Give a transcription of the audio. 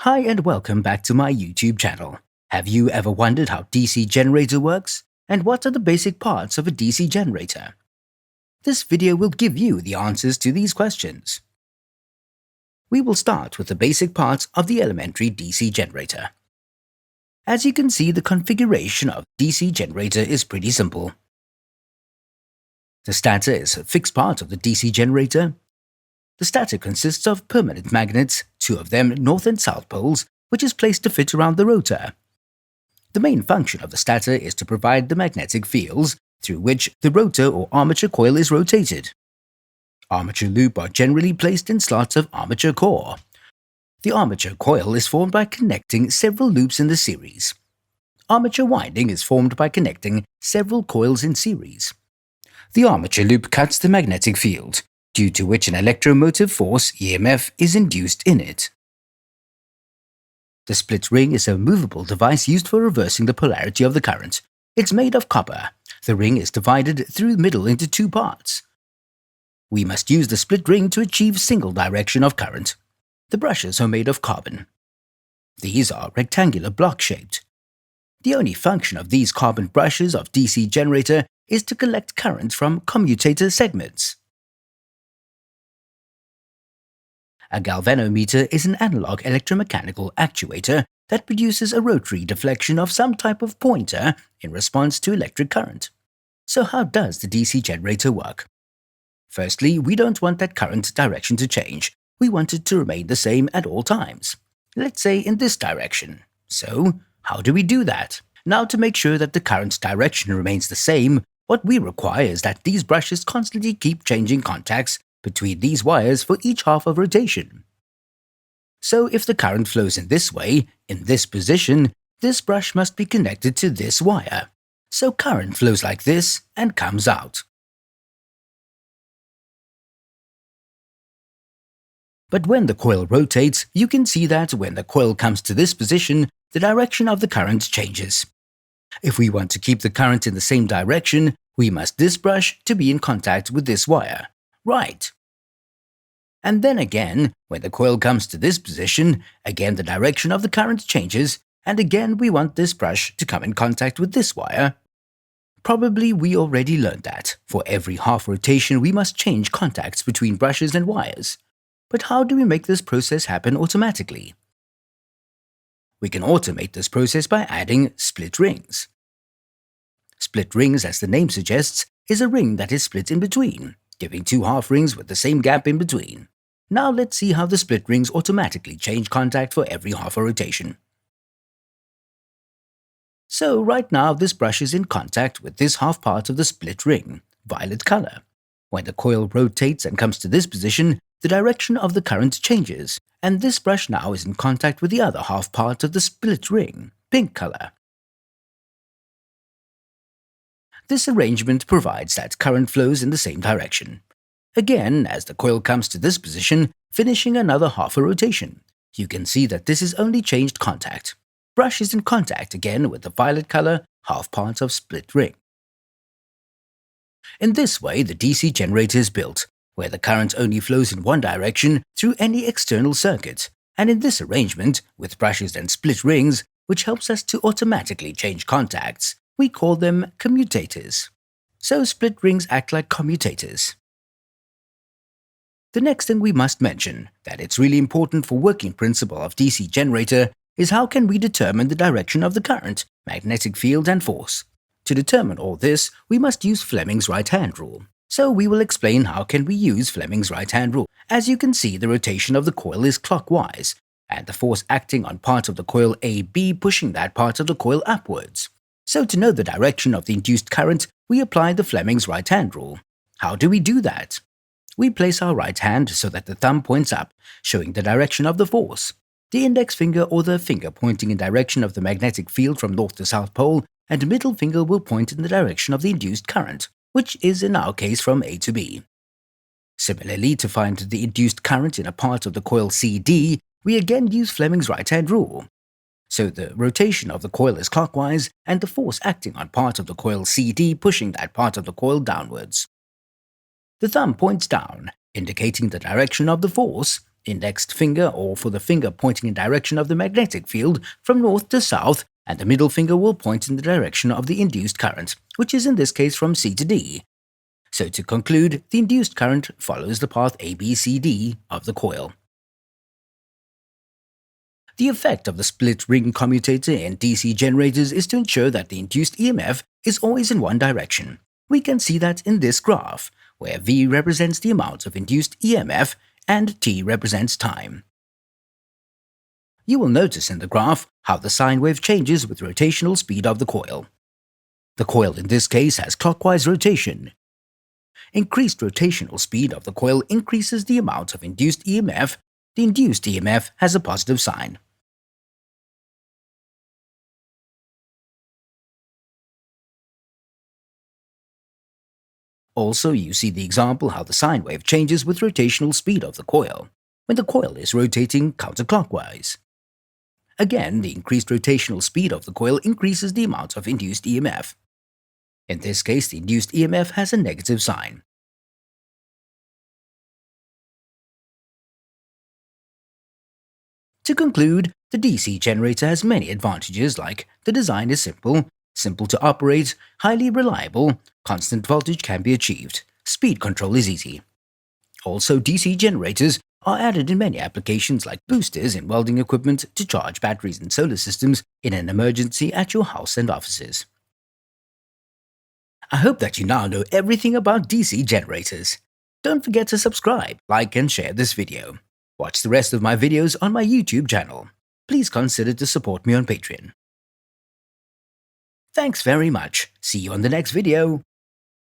Hi and welcome back to my YouTube channel. Have you ever wondered how DC generator works? And what are the basic parts of a DC generator? This video will give you the answers to these questions. We will start with the basic parts of the elementary DC generator. As you can see, the configuration of DC generator is pretty simple. The stator is a fixed part of the DC generator. The stator consists of permanent magnets, two of them north and south poles, which is placed to fit around the rotor. The main function of the stator is to provide the magnetic fields through which the rotor or armature coil is rotated. Armature loop are generally placed in slots of armature core. The armature coil is formed by connecting several loops in the series. Armature winding is formed by connecting several coils in series. The armature loop cuts the magnetic field, due to which an electromotive force, EMF, is induced in it. The split ring is a movable device used for reversing the polarity of the current. It's made of copper. The ring is divided through the middle into two parts. We must use the split ring to achieve single direction of current. The brushes are made of carbon. These are rectangular block-shaped. The only function of these carbon brushes of DC generator is to collect current from commutator segments. A galvanometer is an analog electromechanical actuator that produces a rotary deflection of some type of pointer in response to electric current. So how does the DC generator work? Firstly, we don't want that current direction to change. We want it to remain the same at all times. Let's say in this direction. So, how do we do that? Now, to make sure that the current direction remains the same, what we require is that these brushes constantly keep changing contacts between these wires for each half of rotation. So if the current flows in this way, in this position, this brush must be connected to this wire. So current flows like this and comes out. But when the coil rotates, you can see that when the coil comes to this position, the direction of the current changes. If we want to keep the current in the same direction, we must this brush to be in contact with this wire. Right. And then again, when the coil comes to this position, again the direction of the current changes, and again we want this brush to come in contact with this wire. Probably we already learned that. For every half rotation we must change contacts between brushes and wires. But how do we make this process happen automatically? We can automate this process by adding split rings. Split rings, as the name suggests, is a ring that is split in between, giving two half rings with the same gap in between. Now let's see how the split rings automatically change contact for every half a rotation. So right now this brush is in contact with this half part of the split ring, violet color. When the coil rotates and comes to this position, the direction of the current changes, and this brush now is in contact with the other half part of the split ring, pink color. This arrangement provides that current flows in the same direction. Again, as the coil comes to this position, finishing another half a rotation, you can see that this is only changed contact. Brush is in contact again with the violet color half part of split ring. In this way, the DC generator is built, where the current only flows in one direction through any external circuit, and in this arrangement, with brushes and split rings, which helps us to automatically change contacts, we call them commutators. So split rings act like commutators. The next thing we must mention, that it's really important for working principle of DC generator, is how can we determine the direction of the current, magnetic field and force. To determine all this, we must use Fleming's right-hand rule. So we will explain how can we use Fleming's right-hand rule. As you can see, the rotation of the coil is clockwise, and the force acting on part of the coil AB pushing that part of the coil upwards. So to know the direction of the induced current, we apply the Fleming's right-hand rule. How do we do that? We place our right hand so that the thumb points up, showing the direction of the force. The index finger or the finger pointing in direction of the magnetic field from north to south pole, and middle finger will point in the direction of the induced current, which is in our case from A to B. Similarly, to find the induced current in a part of the coil CD, we again use Fleming's right-hand rule. So the rotation of the coil is clockwise, and the force acting on part of the coil CD pushing that part of the coil downwards. The thumb points down, indicating the direction of the force, indexed finger, or for the finger pointing in direction of the magnetic field from north to south, and the middle finger will point in the direction of the induced current, which is in this case from C to D. So to conclude, the induced current follows the path ABCD of the coil. The effect of the split ring commutator in DC generators is to ensure that the induced EMF is always in one direction. We can see that in this graph, where V represents the amount of induced EMF and T represents time. You will notice in the graph how the sine wave changes with rotational speed of the coil. The coil in this case has clockwise rotation. Increased rotational speed of the coil increases the amount of induced EMF. The induced EMF has a positive sign. Also, you see the example how the sine wave changes with rotational speed of the coil, when the coil is rotating counterclockwise. Again, the increased rotational speed of the coil increases the amount of induced EMF. In this case, the induced EMF has a negative sign. To conclude, the DC generator has many advantages like the design is simple, simple to operate, highly reliable, constant voltage can be achieved, speed control is easy. Also, DC generators are added in many applications like boosters in welding equipment to charge batteries and solar systems in an emergency at your house and offices. I hope that you now know everything about DC generators. Don't forget to subscribe, like and share this video. Watch the rest of my videos on my YouTube channel. Please consider to support me on Patreon. Thanks very much. See you on the next video.